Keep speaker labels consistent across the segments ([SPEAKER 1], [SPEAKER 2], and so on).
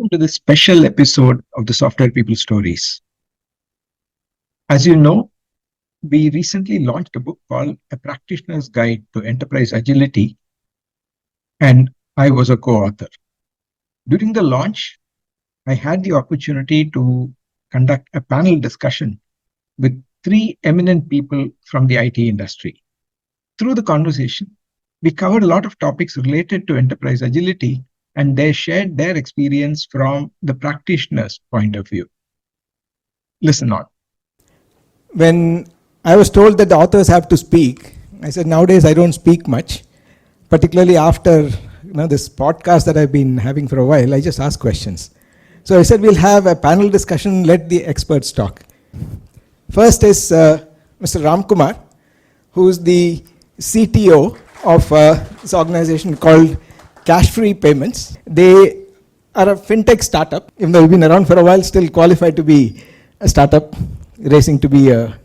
[SPEAKER 1] welcome to this special episode of the Software People Stories. As you know, we recently launched a book called A Practitioner's Guide to Enterprise Agility, and I was a co-author. During the launch, I had the opportunity to conduct a panel discussion with three eminent people from the IT industry. Through the conversation, we covered a lot of topics related to enterprise agility, and they shared their experience from the practitioner's point of view. Listen on.
[SPEAKER 2] When I was told that the authors have to speak, I said, nowadays I don't speak much, particularly after this podcast that I've been having for a while. I just ask questions. So I said, we'll have a panel discussion, let the experts talk. First is Mr. Ramkumar, who's the CTO of this organization called Cashfree Payments. They are a fintech startup, even though they've been around for a while, still qualified to be a startup, racing to be a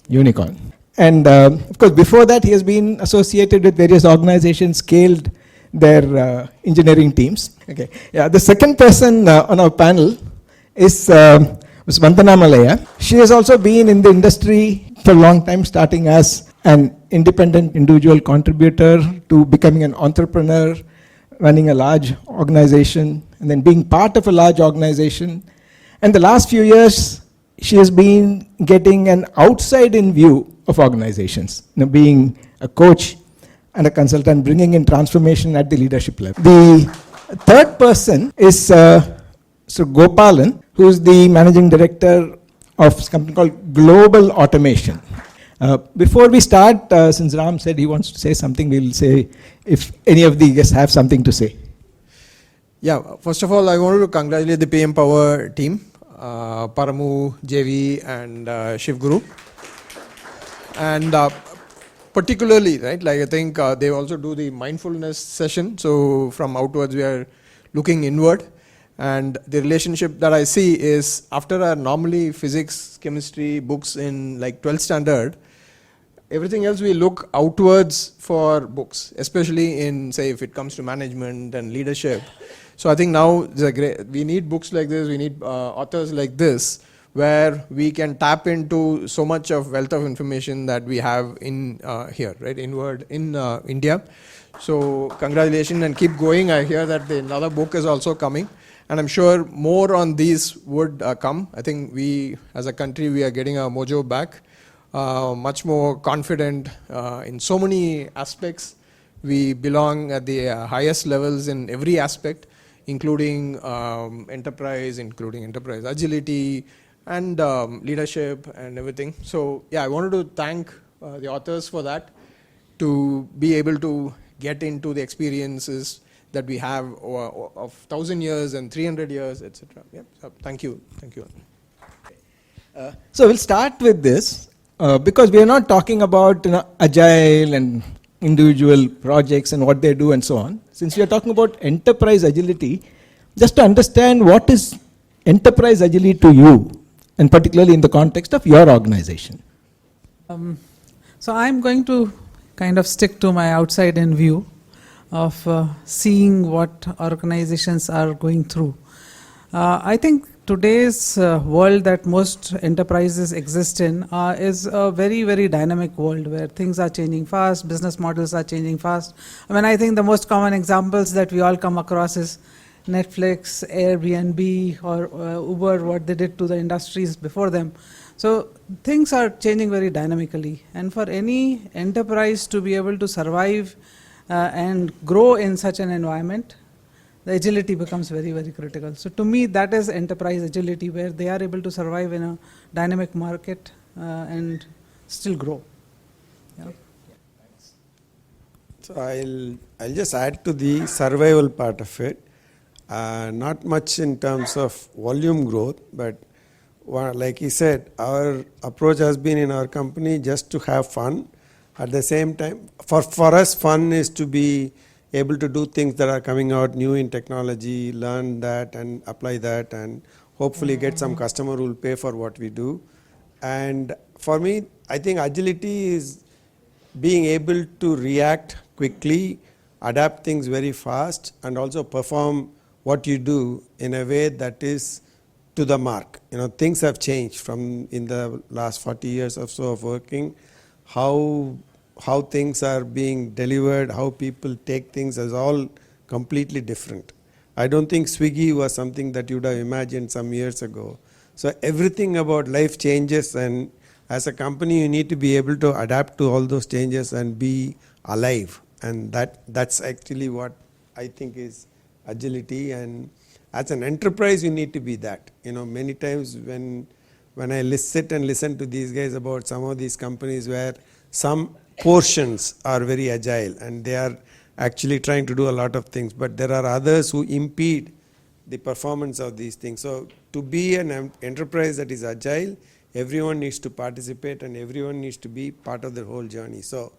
[SPEAKER 2] unicorn. And of course, before that, he has been associated with various organizations, scaled their engineering teams. Okay. Yeah. The second person on our panel is Ms. Vandana Malaiya. She has also been in the industry for a long time, starting as an independent individual contributor to becoming an entrepreneur, running a large organization, and then being part of a large organization. And the last few years, she has been getting an outside-in view of organizations, being a coach and a consultant, bringing in transformation at the leadership level. The third person is Sir Gopalan, who is the managing director of a company called Global Automation. Before we start, since Ram said he wants to say something, we'll say if any of the guests have something to say.
[SPEAKER 3] Yeah, first of all, I wanted to congratulate the PM Power team, Paramu, JV, and Sivaguru. And particularly, right, like I think they also do the mindfulness session. So from outwards, we are looking inward. And the relationship that I see is after our normally physics, chemistry books in like 12th standard, everything else we look outwards for books, especially in, say, if it comes to management and leadership. So I think now we need books like this, we need authors like this, where we can tap into so much of wealth of information that we have in here, right, inward in India. So congratulations and keep going. I hear that another book is also coming. And I'm sure more on these would come. I think we, as a country, we are getting our mojo back. Much more confident in so many aspects. We belong at the highest levels in every aspect, including enterprise agility, and leadership and everything. So yeah, I wanted to thank the authors for that, to be able to get into the experiences that we have of 1,000 years and 300 years, etc. Yeah, so thank you.
[SPEAKER 2] So we'll start with this. Because we are not talking about agile and individual projects and what they do and so on. Since we are talking about enterprise agility, just to understand what is enterprise agility to you, and particularly in the context of your organization.
[SPEAKER 4] So I'm going to kind of stick to my outside-in view of seeing what organizations are going through. I think today's world that most enterprises exist in is a very, very dynamic world where things are changing fast, business models are changing fast. I mean, I think the most common examples that we all come across is Netflix, Airbnb, or Uber, what they did to the industries before them. So things are changing very dynamically. And for any enterprise to be able to survive and grow in such an environment, the agility becomes very, very critical. So to me, that is enterprise agility, where they are able to survive in a dynamic market and still grow. Yeah.
[SPEAKER 5] So I'll just add to the survival part of it. Not much in terms of volume growth, but like he said, our approach has been in our company just to have fun. At the same time, for us, fun is to be able to do things that are coming out new in technology, learn that and apply that, and hopefully get some customer who will pay for what we do. And for me, I think agility is being able to react quickly, adapt things very fast, and also perform what you do in a way that is to the mark. Things have changed from in the last 40 years or so of working. How things are being delivered, how people take things is all completely different. I don't think Swiggy was something that you would have imagined some years ago. So everything about life changes, and as a company you need to be able to adapt to all those changes and be alive, and that's actually what I think is agility. And as an enterprise you need to be that. Many times when I sit and listen to these guys about some of these companies where some portions are very agile and they are actually trying to do a lot of things, but there are others who impede the performance of these things. So to be an enterprise that is agile, everyone needs to participate and everyone needs to be part of the whole journey. So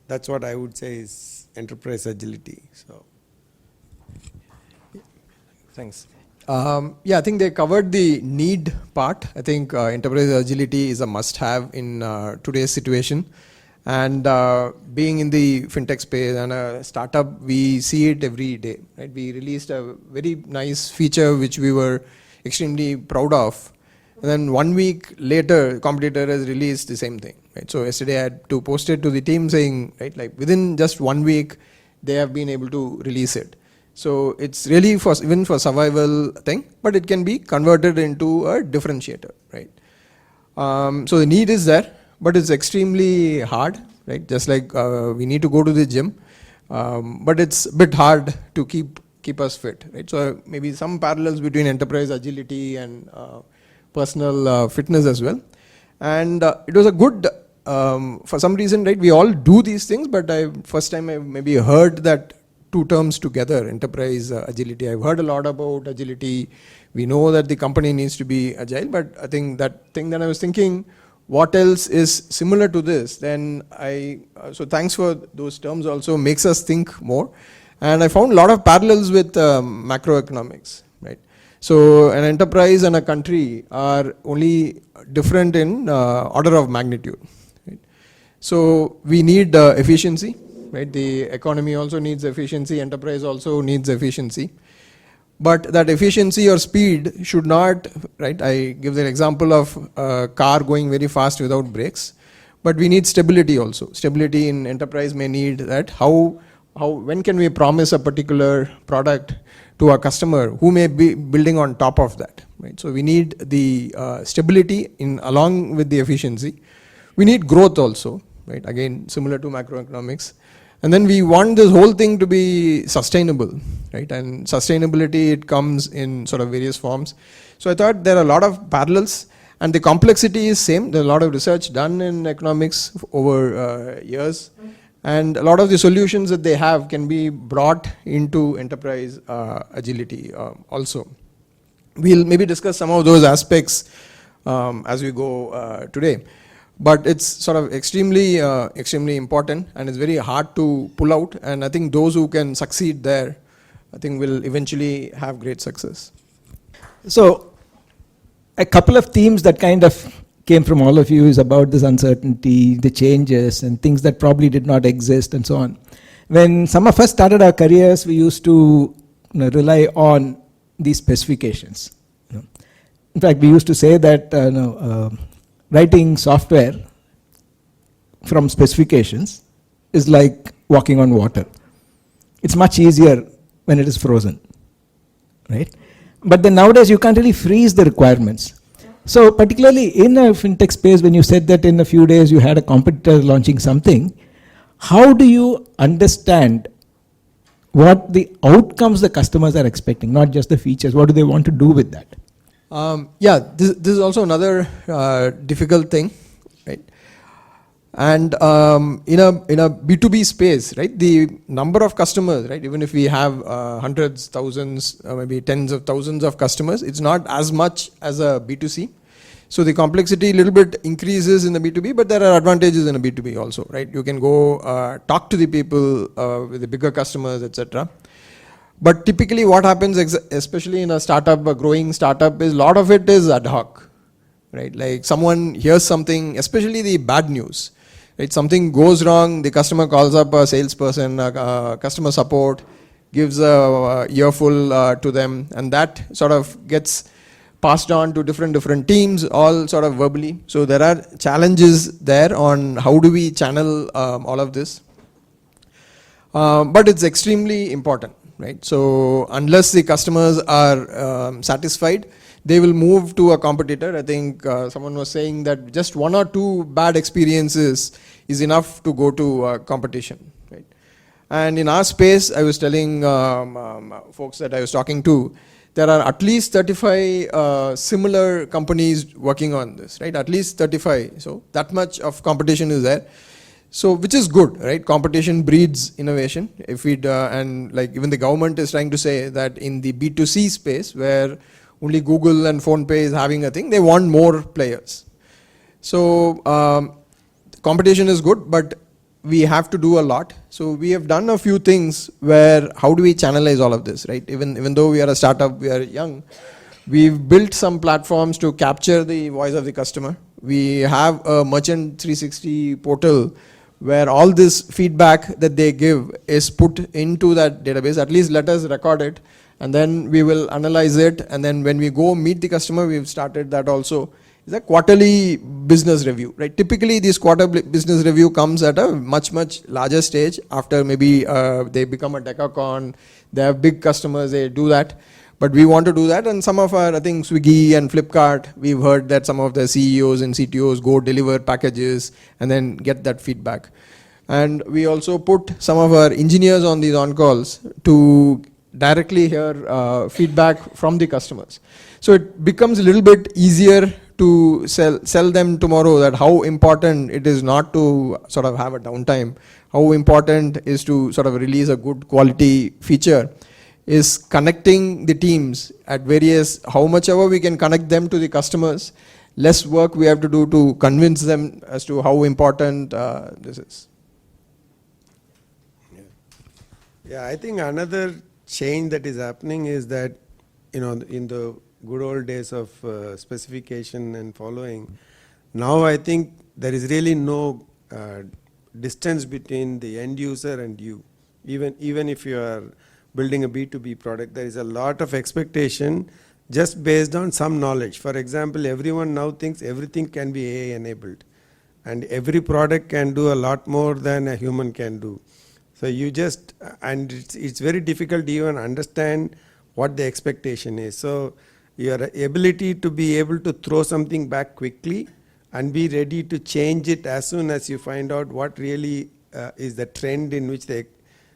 [SPEAKER 5] that's what I would say is enterprise agility. So
[SPEAKER 3] Thanks. I think they covered the need part. I think enterprise agility is a must-have in today's situation. And being in the fintech space and a startup, we see it every day. Right? We released a very nice feature which we were extremely proud of. And then 1 week later, competitor has released the same thing. Right? So yesterday I had to post it to the team saying, right, like within just 1 week, they have been able to release it. So it's really even for survival thing, but it can be converted into a differentiator, right? So the need is there, but it's extremely hard, right? Just like we need to go to the gym, but it's a bit hard to keep us fit, right? So maybe some parallels between enterprise agility and personal fitness as well. And it was a good, for some reason, right? We all do these things, but first time I maybe heard that two terms together, enterprise agility. I've heard a lot about agility. We know that the company needs to be agile, but I think that thing that I was thinking, what else is similar to this? Then so thanks for those terms also, makes us think more. And I found a lot of parallels with macroeconomics, right? So an enterprise and a country are only different in order of magnitude, right? So we need efficiency. Right? The economy also needs efficiency, enterprise also needs efficiency. But that efficiency or speed should not, right? I give the example of a car going very fast without brakes. But we need stability also. Stability in enterprise may need that. When can we promise a particular product to our customer who may be building on top of that, right? So we need the stability along with the efficiency. We need growth also, right? Again, similar to macroeconomics. And then we want this whole thing to be sustainable, right? And sustainability, it comes in sort of various forms. So I thought there are a lot of parallels, and the complexity is same. There's a lot of research done in economics over years, and a lot of the solutions that they have can be brought into enterprise agility also. We'll maybe discuss some of those aspects as we go today. But it's sort of extremely important, and it's very hard to pull out. And I think those who can succeed there, I think will eventually have great success.
[SPEAKER 2] So a couple of themes that kind of came from all of you is about this uncertainty, the changes, and things that probably did not exist, and so on. When some of us started our careers, we used to rely on these specifications. In fact, we used to say that writing software from specifications is like walking on water. It's much easier when it is frozen, right? But then nowadays you can't really freeze the requirements. So particularly in a fintech space, when you said that in a few days you had a competitor launching something, how do you understand what the outcomes the customers are expecting, not just the features? What do they want to do with that?
[SPEAKER 3] This is also another difficult thing, right? And in a B2B space, right, the number of customers, right, even if we have hundreds, thousands, maybe tens of thousands of customers, it's not as much as a B2C. So the complexity a little bit increases in the B2B, but there are advantages in a B2B also, right? You can go talk to the people with the bigger customers, etc. But typically what happens, especially in a startup, a growing startup, is a lot of it is ad hoc, right? Like someone hears something, especially the bad news, right? Something goes wrong, the customer calls up a salesperson, customer support, gives a earful to them, and that sort of gets passed on to different teams, all sort of verbally. So there are challenges there on how do we channel all of this. But it's extremely important, right? So unless the customers are satisfied, they will move to a competitor. I think someone was saying that just 1 or 2 bad experiences is enough to go to competition, right? And in our space, I was telling folks that I was talking to, there are at least 35 similar companies working on this, right? At least 35. So that much of competition is there. So which is good, right? Competition breeds innovation. If we and like even the government is trying to say that in the B2C space where only Google and PhonePe is having a thing, they want more players. So competition is good, but we have to do a lot. So we have done a few things where how do we channelize all of this, right? Even though we are a startup, we are young, we've built some platforms to capture the voice of the customer. We have a Merchant 360 portal where all this feedback that they give is put into that database. At least let us record it, and then we will analyze it, and then when we go meet the customer, we've started that also. It's a quarterly business review, right? Typically this quarter business review comes at a much larger stage after maybe they become a decacon, they have big customers, they do that. But we want to do that, and some of our, I think Swiggy and Flipkart, we've heard that some of the CEOs and CTOs go deliver packages and then get that feedback. And we also put some of our engineers on these on-calls to directly hear feedback from the customers. So it becomes a little bit easier to sell them tomorrow that how important it is not to sort of have a downtime, how important is to sort of release a good quality feature, is connecting the teams at various, how much ever we can connect them to the customers, less work we have to do to convince them as to how important this is.
[SPEAKER 5] Yeah, I think another change that is happening is that, in the good old days of specification and following, now I think there is really no distance between the end user and you. Even if you are building a B2B product, there is a lot of expectation just based on some knowledge. For example, everyone now thinks everything can be AI enabled, and every product can do a lot more than a human can do. So and it's very difficult to even understand what the expectation is. So your ability to be able to throw something back quickly and be ready to change it as soon as you find out what really is the trend in which the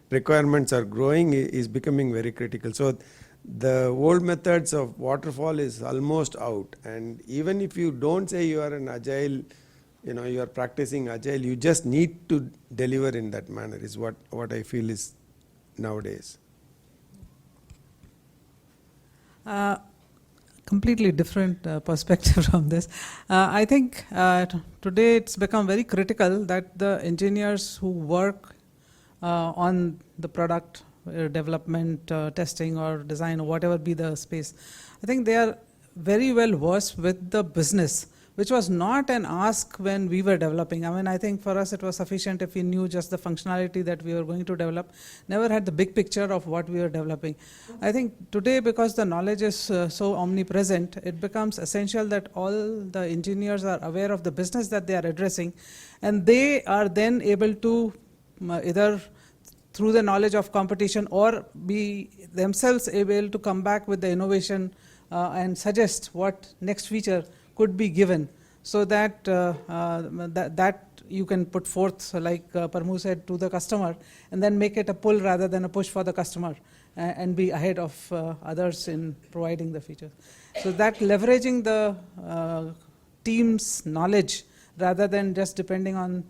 [SPEAKER 5] requirements are growing is becoming very critical. So the old methods of waterfall is almost out, and even if you don't say you are an agile, you are practicing agile, you just need to deliver in that manner is what I feel is nowadays.
[SPEAKER 4] Completely different perspective from this. I think today it's become very critical that the engineers who work on the product development, testing or design or whatever be the space, I think they are very well versed with the business, which was not an ask when we were developing. I mean, I think for us it was sufficient if we knew just the functionality that we were going to develop, never had the big picture of what we were developing. I think today, because the knowledge is so omnipresent, it becomes essential that all the engineers are aware of the business that they are addressing, and they are then able to either through the knowledge of competition or be themselves able to come back with the innovation and suggest what next feature could be given, so that that you can put forth, so like Parmu said, to the customer, and then make it a pull rather than a push for the customer, and be ahead of others in providing the features. So that leveraging the team's knowledge rather than just depending on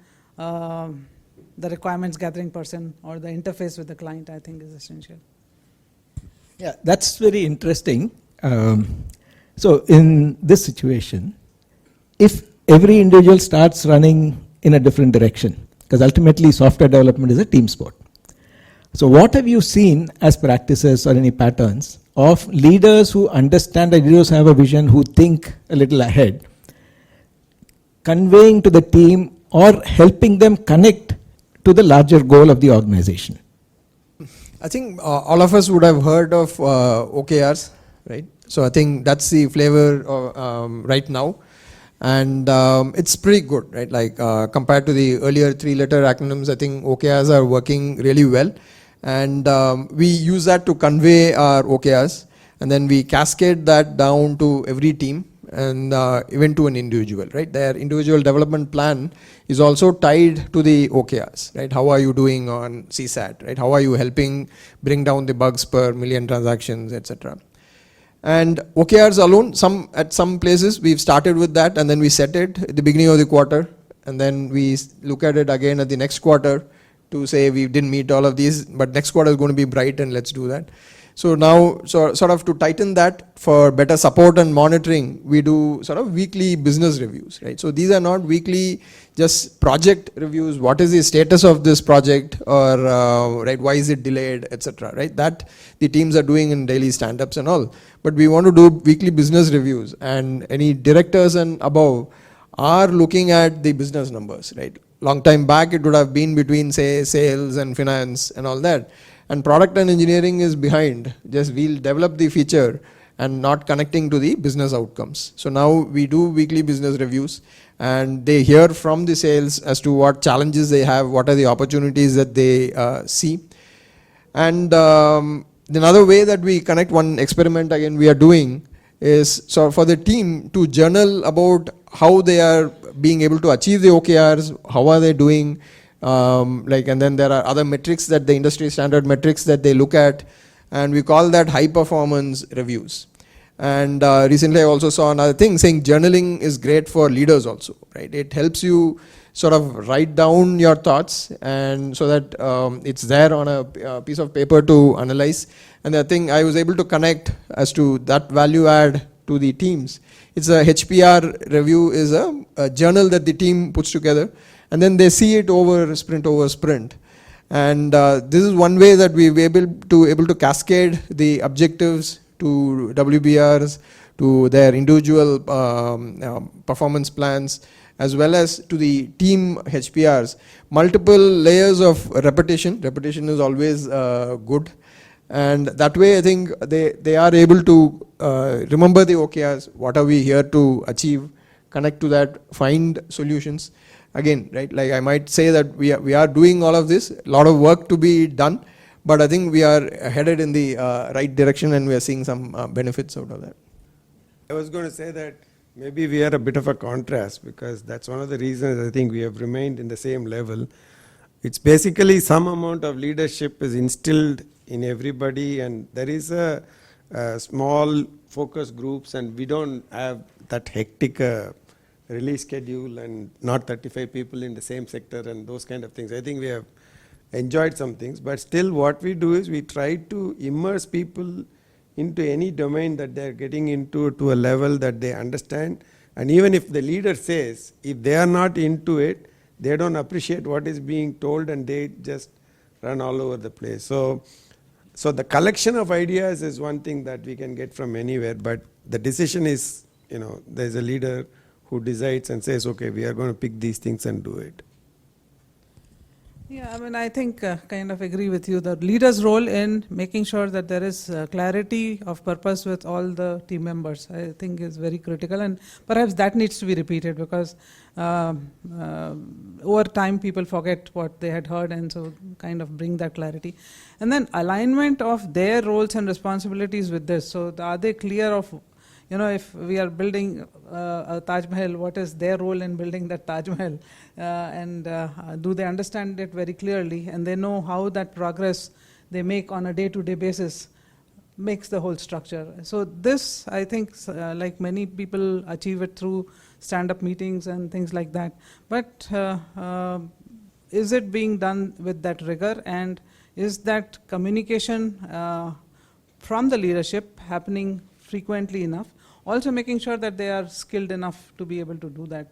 [SPEAKER 4] the requirements gathering person or the interface with the client, I think is essential.
[SPEAKER 2] Yeah, that's very interesting. So in this situation, if every individual starts running in a different direction, because ultimately software development is a team sport. So what have you seen as practices or any patterns of leaders who understand that leaders have a vision, who think a little ahead, conveying to the team or helping them connect to the larger goal of the organization?
[SPEAKER 3] I think all of us would have heard of OKRs, right? So I think that's the flavor right now. And it's pretty good, right? Like compared to the earlier 3-letter acronyms, I think OKRs are working really well. And we use that to convey our OKRs. And then we cascade that down to every team and even to an individual, right? Their individual development plan is also tied to the OKRs, right? How are you doing on CSAT, right? How are you helping bring down the bugs per million transactions, etc. And OKRs alone, at some places we've started with that, and then we set it at the beginning of the quarter, and then we look at it again at the next quarter to say we didn't meet all of these, but next quarter is going to be bright and let's do that. So now, sort of to tighten that for better support and monitoring, we do sort of weekly business reviews, right? So these are not weekly just project reviews. What is the status of this project, or right? Why is it delayed, etc. Right? That the teams are doing in daily stand-ups and all. But we want to do weekly business reviews, and any directors and above are looking at the business numbers, right? Long time back, it would have been between, say, sales and finance and all that. And product and engineering is behind. Just we'll develop the feature and not connecting to the business outcomes. So now we do weekly business reviews, and they hear from the sales as to what challenges they have, what are the opportunities that they see. And another way that we connect, one experiment again we are doing, is so for the team to journal about how they are being able to achieve the OKRs, how are they doing, and then there are other metrics, that the industry standard metrics that they look at, and we call that high performance reviews. And recently I also saw another thing saying journaling is great for leaders also, right? It helps you sort of write down your thoughts, and so that it's there on a piece of paper to analyze. And I think I was able to connect as to that value add to the teams. It's a HPR review, is a journal that the team puts together, and then they see it over sprint. And this is one way that we're able to cascade the objectives to WBRs, to their individual performance plans, as well as to the team HPRs. Multiple layers of repetition. Repetition is always good. And that way I think they are able to remember the OKRs, what are we here to achieve, connect to that, find solutions. Again, right, like I might say that we are doing all of this, a lot of work to be done, but I think we are headed in the right direction, and we are seeing some benefits out of that.
[SPEAKER 5] I was going to say that maybe we are a bit of a contrast, because that's one of the reasons I think we have remained in the same level. It's basically some amount of leadership is instilled in everybody, and there is a small focus groups, and we don't have that hectic release schedule and not 35 people in the same sector and those kind of things. I think we have enjoyed some things, but still what we do is we try to immerse people into any domain that they're getting into to a level that they understand. And even if the leader says, if they are not into it, they don't appreciate what is being told, and they just run all over the place. So the collection of ideas is one thing that we can get from anywhere, but the decision is, there's a leader who decides and says, okay, we are going to pick these things and do it.
[SPEAKER 4] Yeah, I mean, I think kind of agree with you. The leader's role in making sure that there is clarity of purpose with all the team members, I think is very critical, and perhaps that needs to be repeated, because over time people forget what they had heard, and so kind of bring that clarity. And then alignment of their roles and responsibilities with this. So are they clear of, if we are building a Taj Mahal, what is their role in building that Taj Mahal? And do they understand it very clearly, and they know how that progress they make on a day-to-day basis makes the whole structure. So this, I think, like many people achieve it through stand-up meetings and things like that. But is it being done with that rigor, and is that communication from the leadership happening frequently enough? Also making sure that they are skilled enough to be able to do that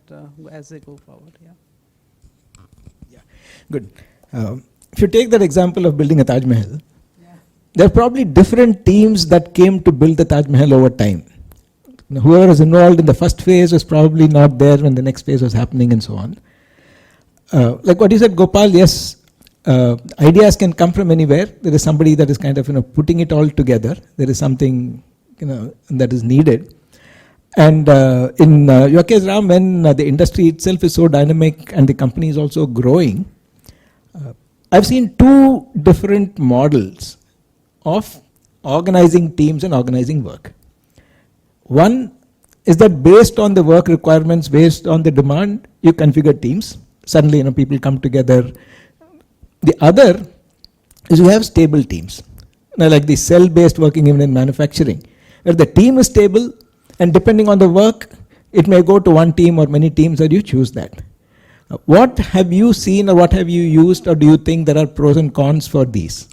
[SPEAKER 4] as they go forward. Yeah.
[SPEAKER 2] Good. If you take that example of building a Taj Mahal, there are probably different teams that came to build the Taj Mahal over time. Whoever was involved in the first phase was probably not there when the next phase was happening, and so on. Like what you said, Gopal, yes, ideas can come from anywhere. There is somebody that is kind of putting it all together. There is something that is needed. And in your case, Ram, when the industry itself is so dynamic and the company is also growing, I've seen two different models of organizing teams and organizing work. One is that based on the work requirements, based on the demand, you configure teams. Suddenly, people come together. The other is you have stable teams. Like the cell-based working even in manufacturing, where the team is stable, and depending on the work, it may go to one team or many teams, or you choose that. What have you seen, or what have you used, or do you think there are pros and cons for these?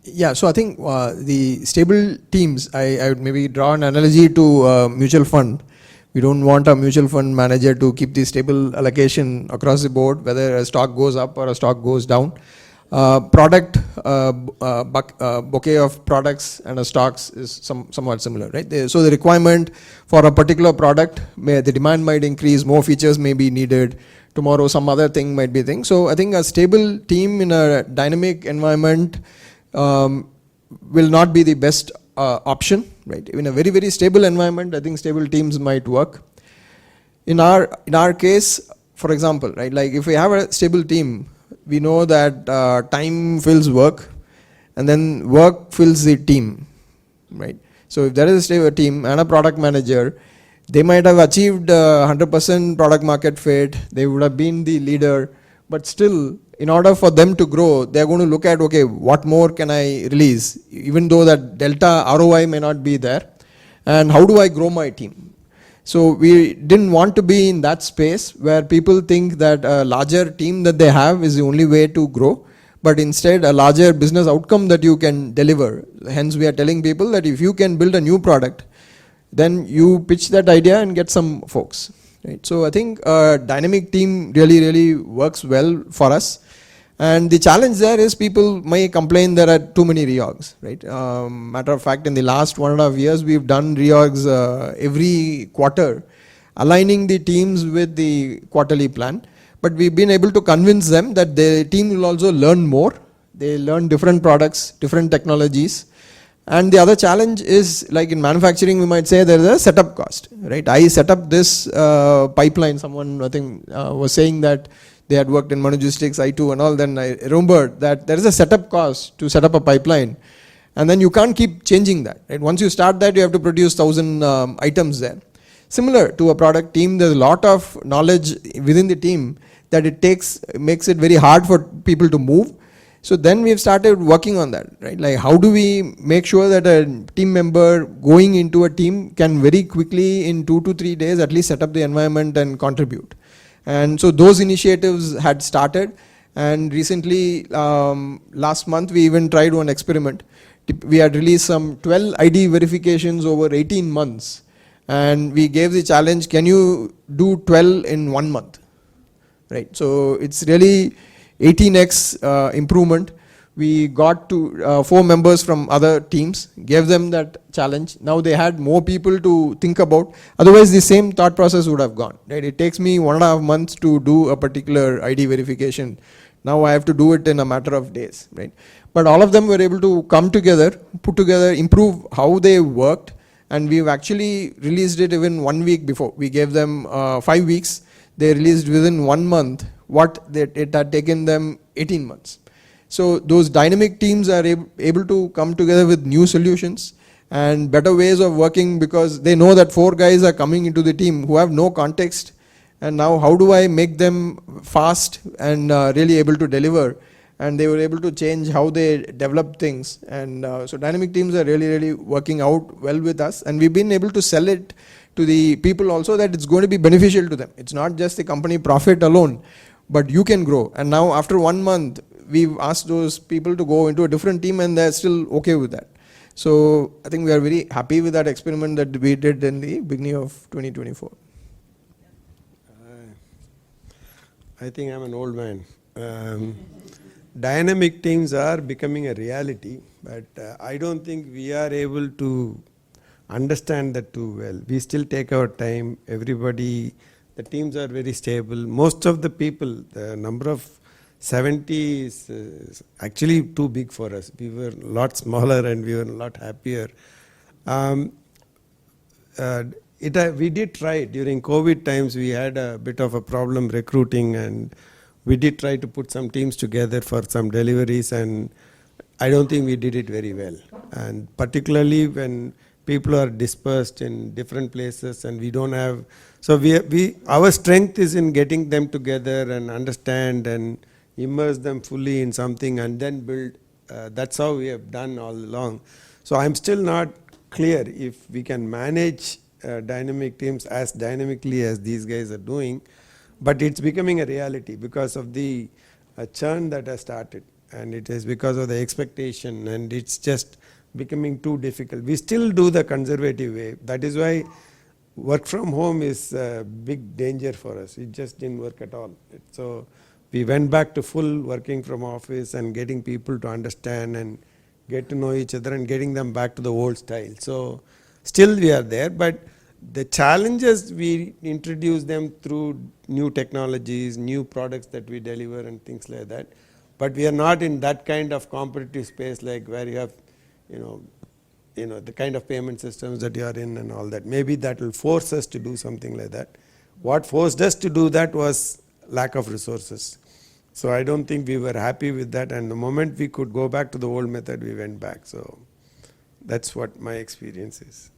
[SPEAKER 3] Yeah, so I think the stable teams, I would maybe draw an analogy to mutual fund. We don't want a mutual fund manager to keep the stable allocation across the board, whether a stock goes up or a stock goes down. Product bouquet of products and stocks is somewhat similar, right? So the requirement for a particular product, the demand might increase, more features may be needed. Tomorrow some other thing might be thing. So I think a stable team in a dynamic environment will not be the best option, right? In a very, very stable environment, I think stable teams might work. In our case, for example, right, like if we have a stable team, we know that time fills work, and then work fills the team, right? So if there is a stable team and a product manager, they might have achieved 100% product market fit, they would have been the leader, but still, in order for them to grow, they are going to look at, okay, what more can I release, even though that delta ROI may not be there, and how do I grow my team? So we didn't want to be in that space where people think that a larger team that they have is the only way to grow, but instead a larger business outcome that you can deliver. Hence we are telling people that if you can build a new product, then you pitch that idea and get some folks. Right? So I think a dynamic team really, really works well for us. And the challenge there is people may complain there are too many reorgs, right? Matter of fact, in the last 1.5 years, we've done reorgs every quarter, aligning the teams with the quarterly plan. But we've been able to convince them that the team will also learn more. They learn different products, different technologies. And the other challenge is, like in manufacturing, we might say there is a setup cost, right? I set up this pipeline. Someone, I think, was saying that they had worked in monogistics, I2 and all. Then I remembered that there is a setup cost to set up a pipeline. And then you can't keep changing that, right? Once you start that, you have to produce 1,000 items there. Similar to a product team, there's a lot of knowledge within the team that makes it very hard for people to move. So then we've started working on that, right? Like how do we make sure that a team member going into a team can very quickly in 2 to 3 days at least set up the environment and contribute. And so those initiatives had started, and recently last month we even tried one experiment. We had released some 12 ID verifications over 18 months, and we gave the challenge, can you do 12 in 1 month, right? So it's really 18x improvement. We got to 4 members from other teams, gave them that challenge. Now they had more people to think about. Otherwise the same thought process would have gone, right? It takes me 1.5 months to do a particular ID verification. Now I have to do it in a matter of days, right? But all of them were able to come together, put together, improve how they worked, and we've actually released it even 1 week before. We gave them 5 weeks. They released within 1 month what it had taken them 18 months. So those dynamic teams are able to come together with new solutions and better ways of working, because they know that 4 guys are coming into the team who have no context, and now how do I make them fast and really able to deliver, and they were able to change how they develop things. And so dynamic teams are really, really working out well with us, and we've been able to sell it to the people also that it's going to be beneficial to them. It's not just the company profit alone, but you can grow. And now after 1 month, we've asked those people to go into a different team, and they're still okay with that. So I think we are very happy with that experiment that we did in the beginning of 2024.
[SPEAKER 5] I think I'm an old man. Dynamic teams are becoming a reality, but I don't think we are able to understand that too well. We still take our time. Everybody, the teams are very stable. Most of the people, the number of 70 is actually too big for us. We were a lot smaller and we were a lot happier. We did try during COVID times. We had a bit of a problem recruiting, and we did try to put some teams together for some deliveries, and I don't think we did it very well. And particularly when people are dispersed in different places and we don't have, so our strength is in getting them together and understand and immerse them fully in something and then build. That's how we have done all along. So I'm still not clear if we can manage dynamic teams as dynamically as these guys are doing, but it's becoming a reality because of the churn that has started, and it is because of the expectation, and it's just becoming too difficult. We still do the conservative way. That is why work from home is a big danger for us. It just didn't work at all. So we went back to full working from office and getting people to understand and get to know each other and getting them back to the old style. So still we are there, but the challenges, we introduce them through new technologies, new products that we deliver and things like that. But we are not in that kind of competitive space like where you have, the kind of payment systems that you are in and all that. Maybe that will force us to do something like that. What forced us to do that was lack of resources. So I don't think we were happy with that, and the moment we could go back to the old method, we went back. So that's what my experience is.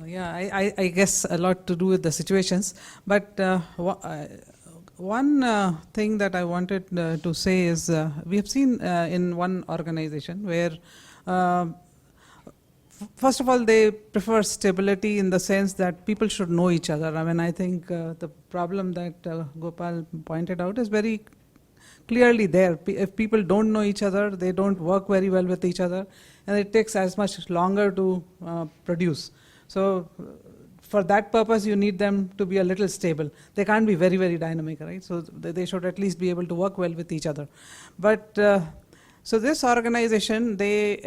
[SPEAKER 4] Yeah, I guess a lot to do with the situations. But one thing that I wanted to say is we have seen in one organization where, first of all, they prefer stability in the sense that people should know each other. I mean, I think the problem that Gopal pointed out is very clearly there. If people don't know each other, they don't work very well with each other, and it takes as much longer to produce. So for that purpose, you need them to be a little stable. They can't be very, very dynamic, right? So they should at least be able to work well with each other. But so this organization, they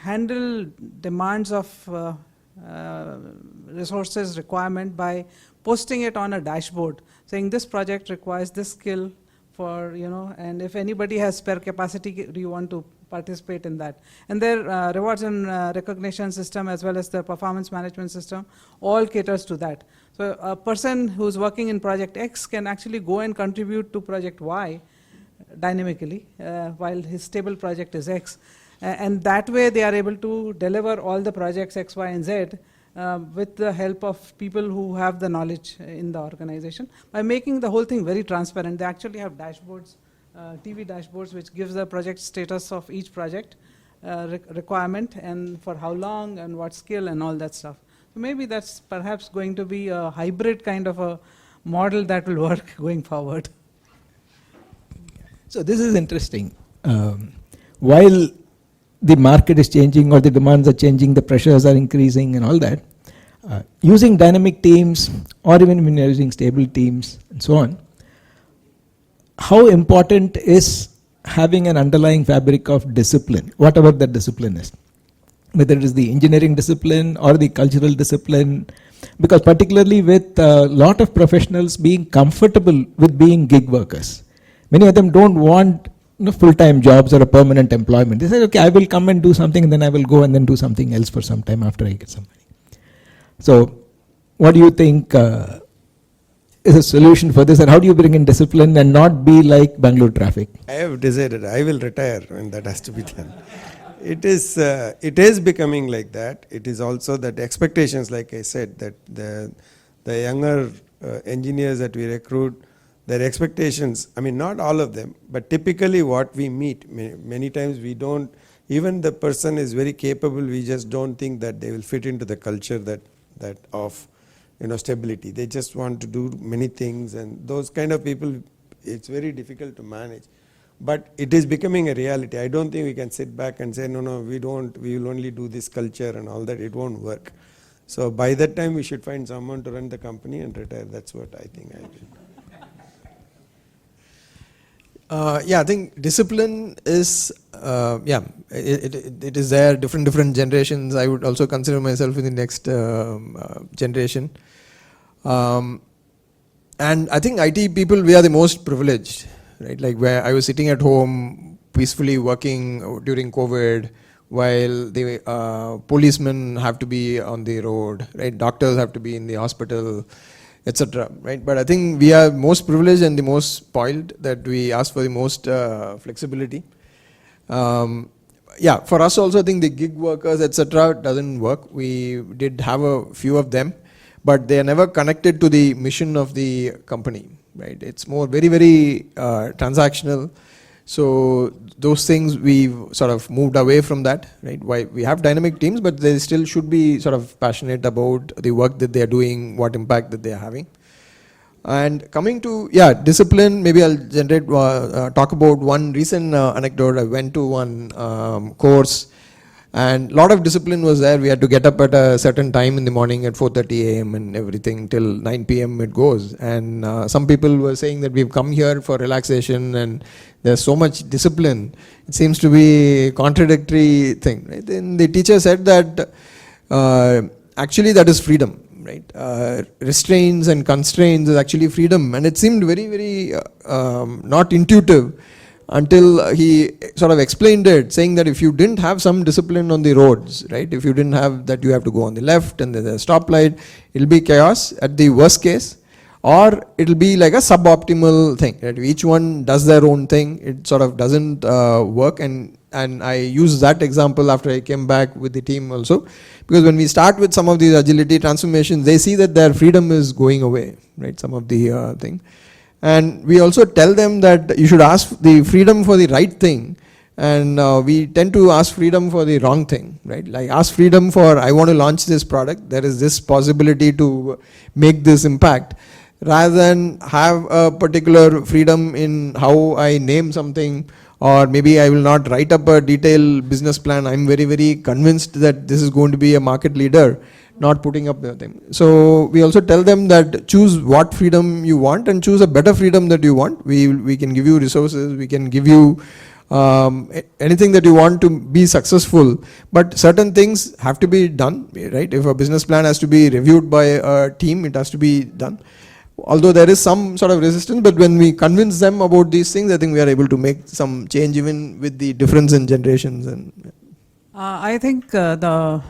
[SPEAKER 4] handle demands of resources requirement by posting it on a dashboard, saying this project requires this skill for, and if anybody has spare capacity, do you want to participate in that? And their rewards and recognition system, as well as the performance management system, all caters to that. So a person who's working in project X can actually go and contribute to project Y dynamically, while his stable project is X. And that way they are able to deliver all the projects X, Y, and Z with the help of people who have the knowledge in the organization, by making the whole thing very transparent. They actually have dashboards, TV dashboards, which gives the project status of each project requirement, and for how long and what skill and all that stuff. So maybe that's perhaps going to be a hybrid kind of a model that will work going forward.
[SPEAKER 2] So this is interesting. While the market is changing or the demands are changing, the pressures are increasing and all that, using dynamic teams, or even when you're using stable teams and so on, how important is having an underlying fabric of discipline, whatever that discipline is, whether it is the engineering discipline or the cultural discipline, because particularly with a lot of professionals being comfortable with being gig workers, many of them don't want full-time jobs or a permanent employment. They say, okay, I will come and do something, and then I will go and then do something else for some time after I get some money. So what do you think is a solution for this, and how do you bring in discipline and not be like Bangalore traffic?
[SPEAKER 5] I have decided I will retire when that has to be done. It is becoming like that. It is also that expectations, like I said, that the younger engineers that we recruit, their expectations, I mean, not all of them, but typically what we meet, many times we don't, even the person is very capable, we just don't think that they will fit into the culture that of stability. They just want to do many things, and those kind of people, it's very difficult to manage. But it is becoming a reality. I don't think we can sit back and say, no, we will only do this culture and all that. It won't work. So by that time, we should find someone to run the company and retire. That's what I think I will.
[SPEAKER 3] I think discipline is, it is there, different generations. I would also consider myself in the next generation. And I think IT people, we are the most privileged right? Like where I was sitting at home peacefully working during COVID, while the policemen have to be on the road, right? Doctors have to be in the hospital, etc. Right? But I think we are most privileged and the most spoiled that we ask for the most flexibility. Yeah, for us also, I think the gig workers, etc., doesn't work. We did have a few of them, but they are never connected to the mission of the company, right? It's more very, very transactional. So those things we've sort of moved away from that, right? Why we have dynamic teams, but they still should be sort of passionate about the work that they are doing, what impact that they are having. And coming to, discipline, maybe I'll talk about one recent anecdote. I went to one course and a lot of discipline was there. We had to get up at a certain time in the morning at 4:30 a.m. and everything till 9 p.m. it goes. And some people were saying that we've come here for relaxation and there's so much discipline. It seems to be a contradictory thing. Right? Then the teacher said that actually that is freedom. Right, restraints and constraints is actually freedom, and it seemed very, very not intuitive until he sort of explained it, saying that if you didn't have some discipline on the roads, right, if you didn't have that you have to go on the left and there's a stoplight, it'll be chaos at the worst case, or it'll be like a suboptimal thing. Right? Each one does their own thing, it sort of doesn't work, and I used that example after I came back with the team also, because when we start with some of these agility transformations, they see that their freedom is going away, right, some of the thing. And we also tell them that you should ask the freedom for the right thing, and we tend to ask freedom for the wrong thing, right, like ask freedom for I want to launch this product, there is this possibility to make this impact, rather than have a particular freedom in how I name something, or maybe I will not write up a detailed business plan. I'm very, very convinced that this is going to be a market leader, not putting up the thing. So we also tell them that choose what freedom you want and choose a better freedom that you want. We can give you resources, we can give you anything that you want to be successful, but certain things have to be done, right? If a business plan has to be reviewed by a team, it has to be done. Although there is some sort of resistance, but when we convince them about these things, I think we are able to make some change even with the difference in generations. And
[SPEAKER 4] I think the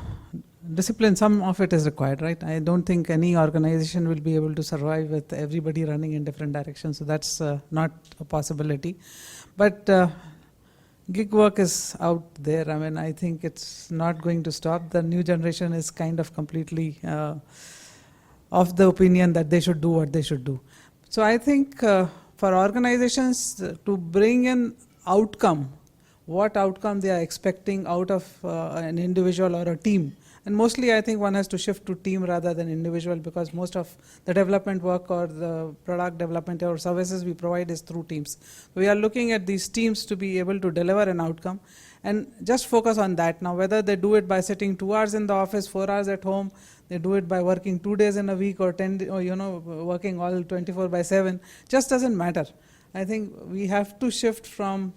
[SPEAKER 4] discipline, some of it is required, right? I don't think any organization will be able to survive with everybody running in different directions, so that's not a possibility. But gig work is out there. I mean, I think it's not going to stop. The new generation is kind of completely of the opinion that they should do what they should do. So I think for organizations to bring in outcome, what outcome they are expecting out of an individual or a team. And mostly I think one has to shift to team rather than individual, because most of the development work or the product development or services we provide is through teams. We are looking at these teams to be able to deliver an outcome and just focus on that. Now whether they do it by sitting 2 hours in the office, 4 hours at home, they do it by working 2 days in a week or 10, or working all 24/7, just doesn't matter. I think we have to shift from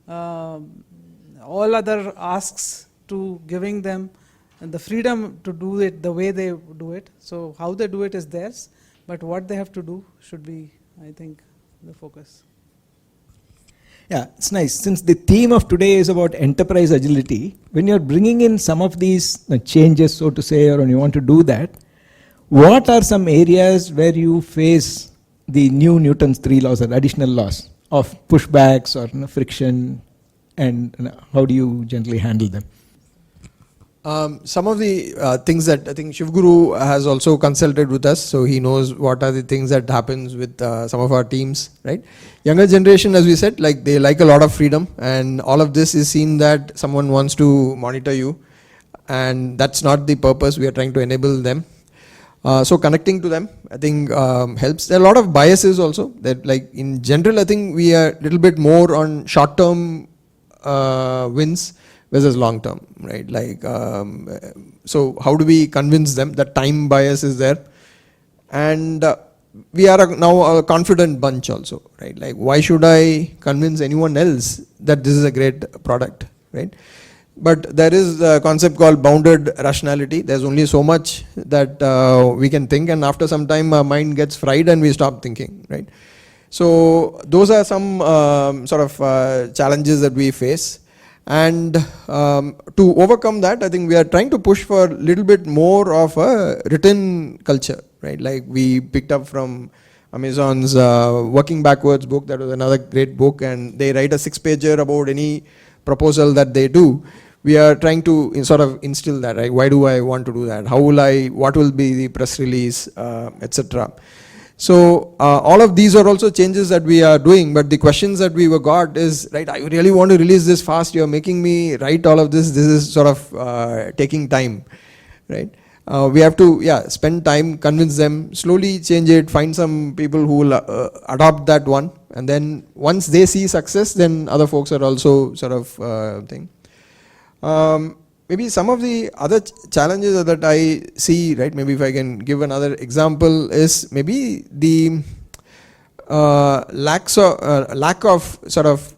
[SPEAKER 4] all other asks to giving them the freedom to do it the way they do it. So how they do it is theirs, but what they have to do should be, I think, the focus.
[SPEAKER 2] Yeah, it's nice. Since the theme of today is about enterprise agility, when you're bringing in some of these changes, so to say, or when you want to do that, what are some areas where you face the new Newton's 3 laws or additional laws of pushbacks or friction, and how do you generally handle them?
[SPEAKER 3] Some of the things that I think Sivaguru has also consulted with us, so he knows what are the things that happens with some of our teams, right? Younger generation, as we said, like they like a lot of freedom, and all of this is seen that someone wants to monitor you, and that's not the purpose. We are trying to enable them. So connecting to them, I think helps. There are a lot of biases also that, like in general, I think we are a little bit more on short-term wins versus long term, right? Like, so how do we convince them that time bias is there? And we are now a confident bunch also, right? Like, why should I convince anyone else that this is a great product, right? But there is a concept called bounded rationality. There's only so much that we can think, and after some time our mind gets fried and we stop thinking, right? So those are some sort of challenges that we face. And to overcome that, I think we are trying to push for a little bit more of a written culture, right? Like we picked up from Amazon's Working Backwards book. That was another great book, and they write a 6-pager about any proposal that they do. We are trying to sort of instill that, right? Why do I want to do that? How will I, what will be the press release, etc. So all of these are also changes that we are doing, but the questions that we were got is, right, I really want to release this fast, you're making me write all of this is sort of taking time, right? We have to, spend time, convince them, slowly change it, find some people who will adopt that one, and then once they see success, then other folks are also sort of thing. Maybe some of the other challenges that I see, right, maybe if I can give another example, is maybe the lack of sort of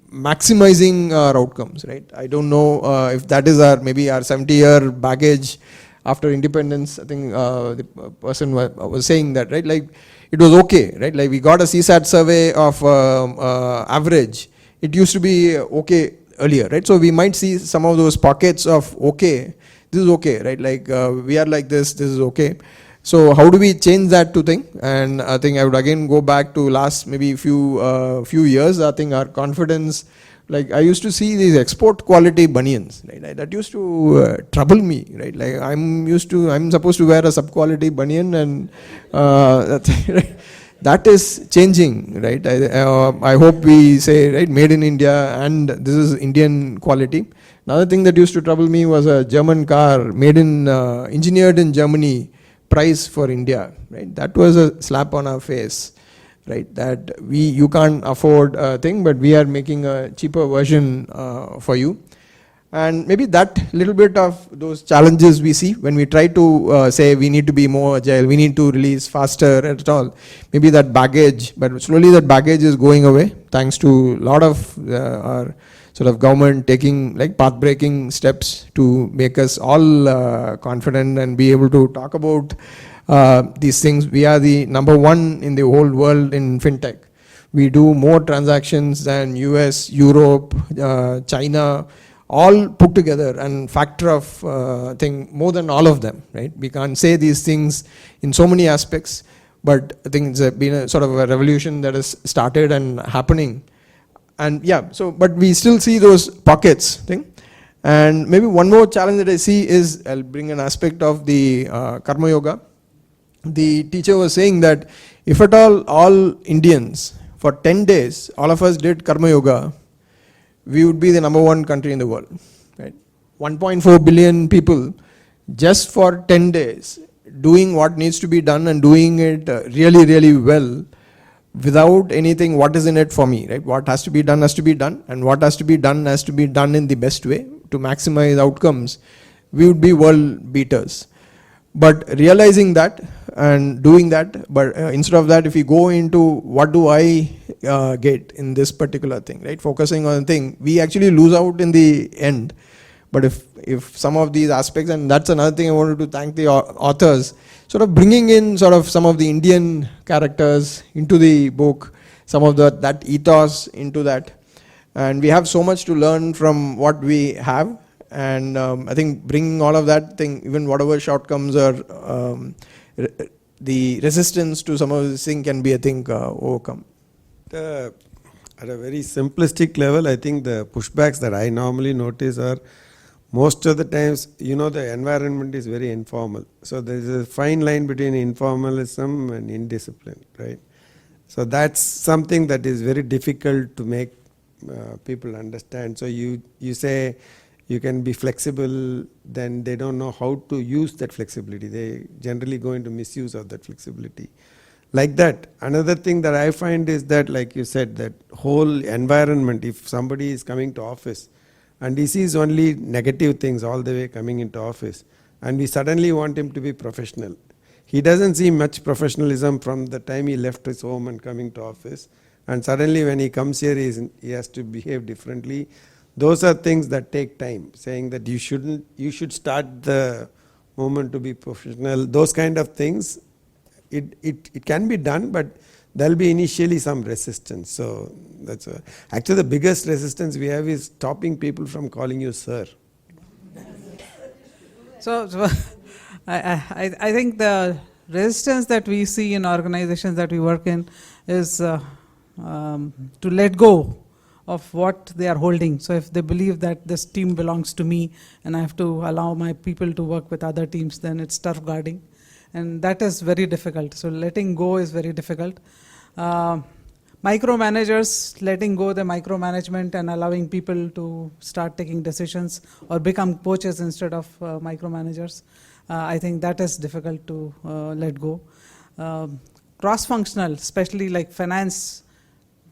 [SPEAKER 3] maximizing our outcomes, right? I don't know if that is maybe our 70-year baggage after independence. I think the person was saying that, right, like it was okay, right, like we got a CSAT survey of average. It used to be okay earlier, right? So we might see some of those pockets of okay, this is okay, right? Like we are like this is okay. So how do we change that to thing? And I think I would again go back to last maybe few years. I think our confidence, like I used to see these export quality bunions, right? That used to trouble me, right? Like I'm supposed to wear a sub quality bunion, and right? That is changing, right? I hope we say, right, made in India, and this is Indian quality. Another thing that used to trouble me was a German car made in, engineered in Germany, price for India, right? That was a slap on our face, right? That you can't afford a thing, but we are making a cheaper version for you. And maybe that little bit of those challenges we see when we try to say we need to be more agile, we need to release faster at all. Maybe that baggage, but slowly that baggage is going away thanks to a lot of our sort of government taking like path-breaking steps to make us all confident and be able to talk about these things. We are the #1 in the whole world in fintech. We do more transactions than US, Europe, China, all put together, and factor of thing more than all of them, right? We can't say these things in so many aspects, but I think it's been a sort of a revolution that has started and happening. And but we still see those pockets thing. And maybe one more challenge that I see is, I'll bring an aspect of the Karma Yoga. The teacher was saying that if at all Indians for 10 days, all of us did Karma Yoga, we would be the #1 country in the world, right? 1.4 billion people just for 10 days doing what needs to be done and doing it really, really well without anything, what is in it for me, right? What has to be done, and what has to be done in the best way to maximize outcomes. We would be world beaters. But realizing that and doing that, but instead of that, if we go into what do I get in this particular thing, right? Focusing on the thing, we actually lose out in the end. But if some of these aspects, and that's another thing I wanted to thank the authors, sort of bringing in sort of some of the Indian characters into the book, some of that ethos into that. And we have so much to learn from what we have. And I think bringing all of that thing, even whatever shortcomings or the resistance to some of this thing can be, I think, overcome.
[SPEAKER 5] At a very simplistic level, I think the pushbacks that I normally notice are most of the times, the environment is very informal. So there is a fine line between informalism and indiscipline, right? So that's something that is very difficult to make people understand. So you say you can be flexible, then they don't know how to use that flexibility. They generally go into misuse of that flexibility. Like that. Another thing that I find is that, like you said, that whole environment, if somebody is coming to office and he sees only negative things all the way coming into office, and we suddenly want him to be professional. He doesn't see much professionalism from the time he left his home and coming to office. And suddenly when he comes here, he has to behave differently. Those are things that take time, saying that you should start the moment to be professional. Those kind of things, it can be done, but there'll be initially some resistance. So that's actually the biggest resistance we have is stopping people from calling you sir.
[SPEAKER 4] So I think the resistance that we see in organizations that we work in is to let go of what they are holding. So if they believe that this team belongs to me and I have to allow my people to work with other teams, then it's turf guarding. And that is very difficult. So letting go is very difficult. Micromanagers, letting go the micromanagement and allowing people to start taking decisions or become coaches instead of micromanagers. I think that is difficult to let go. Cross-functional, especially like finance,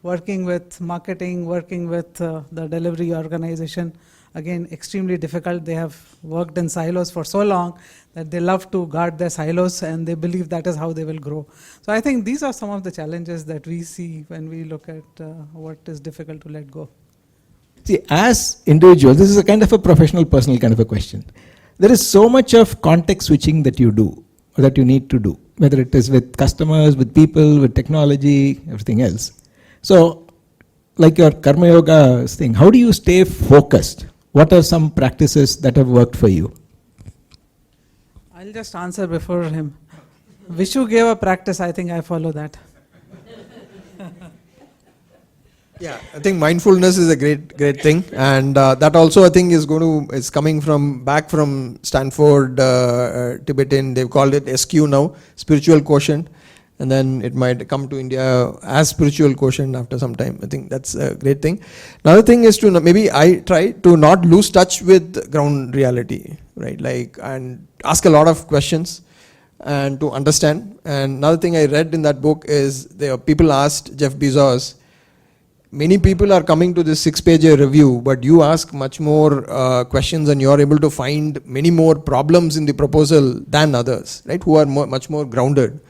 [SPEAKER 4] working with marketing, working with the delivery organization, again, extremely difficult. They have worked in silos for so long that they love to guard their silos and they believe that is how they will grow. So I think these are some of the challenges that we see when we look at what is difficult to let go.
[SPEAKER 2] See, as individuals, this is a kind of a professional, personal kind of a question. There is so much of context switching that you do, or that you need to do, whether it is with customers, with people, with technology, everything else. So, like your Karma Yoga thing, how do you stay focused? What are some practices that have worked for you?
[SPEAKER 4] I'll just answer before him. Vishu gave a practice, I think I follow that.
[SPEAKER 3] Yeah, I think mindfulness is a great thing, and that also I think is coming back from Stanford, Tibetan. They've called it SQ now, spiritual quotient, and then it might come to India as spiritual quotient after some time. I think that's a great thing. Another thing is to maybe I try to not lose touch with ground reality, right? Like, and ask a lot of questions and to understand. And another thing I read in that book is people asked Jeff Bezos, many people are coming to this 6-page review, but you ask much more questions and you're able to find many more problems in the proposal than others, right, who are much more grounded.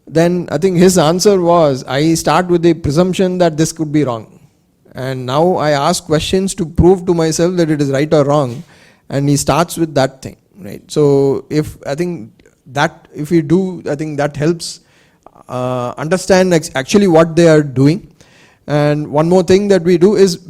[SPEAKER 3] Then I think his answer was, I start with the presumption that this could be wrong. And now I ask questions to prove to myself that it is right or wrong. And he starts with that thing, right? So if we do, I think that helps understand actually what they are doing. And one more thing that we do is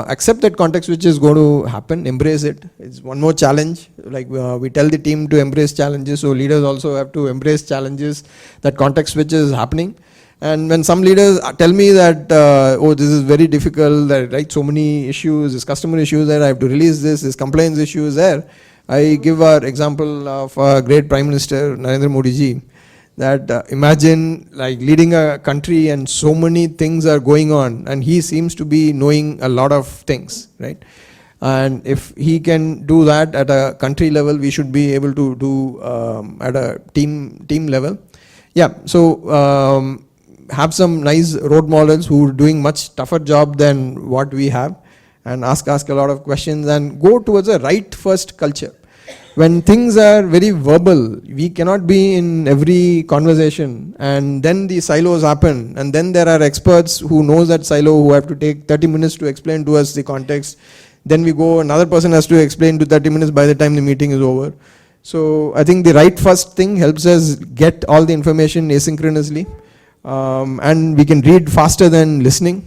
[SPEAKER 3] accept that context which is going to happen, embrace it. It's one more challenge. Like we tell the team to embrace challenges, so leaders also have to embrace challenges, that context which is happening. And when some leaders tell me that, oh, this is very difficult, that right, so many issues, this customer issues there, I have to release this compliance issue is there. I give our example of our great Prime Minister Narendra Modi ji. That imagine like leading a country and so many things are going on and he seems to be knowing a lot of things, right? And if he can do that at a country level, we should be able to do at a team level. Yeah, so have some nice role models who are doing much tougher job than what we have, and ask a lot of questions and go towards a right first culture. When things are very verbal, we cannot be in every conversation, and then the silos happen, and then there are experts who knows that silo who have to take 30 minutes to explain to us the context. Then we go, another person has to explain to 30 minutes by the time the meeting is over. So I think the right first thing helps us get all the information asynchronously, and we can read faster than listening.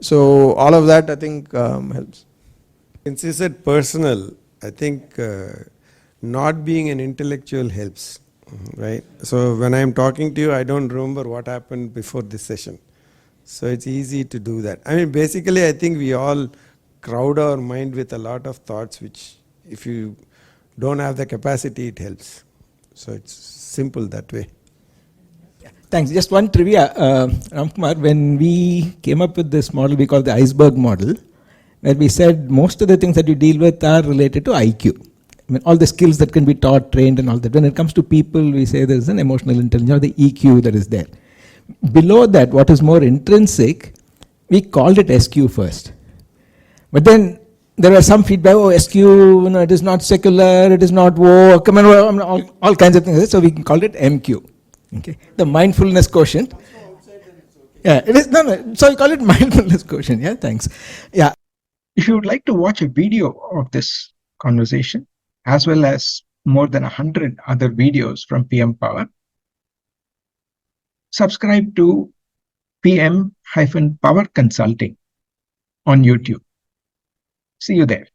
[SPEAKER 3] So all of that I think helps.
[SPEAKER 5] Since you said personal, I think not being an intellectual helps, right? So when I'm talking to you, I don't remember what happened before this session. So it's easy to do that. I mean, basically, I think we all crowd our mind with a lot of thoughts, which if you don't have the capacity, it helps. So it's simple that way.
[SPEAKER 2] Thanks. Just one trivia, Ramkumar, when we came up with this model, we call it the iceberg model, where we said most of the things that you deal with are related to IQ. I mean, all the skills that can be taught, trained and all that. When it comes to people, we say there is an emotional intelligence or the EQ that is there. Below that, what is more intrinsic, we called it SQ first. But then there was some feedback, oh, SQ, it is not secular, it is not woke, all kinds of things. So we called it MQ. Okay, the mindfulness quotient. Yeah, it is, no. So we call it mindfulness quotient. Yeah, thanks. Yeah.
[SPEAKER 1] If you would like to watch a video of this conversation, as well as more than 100 other videos from PM Power, subscribe to PM-Power Consulting on YouTube. See you there.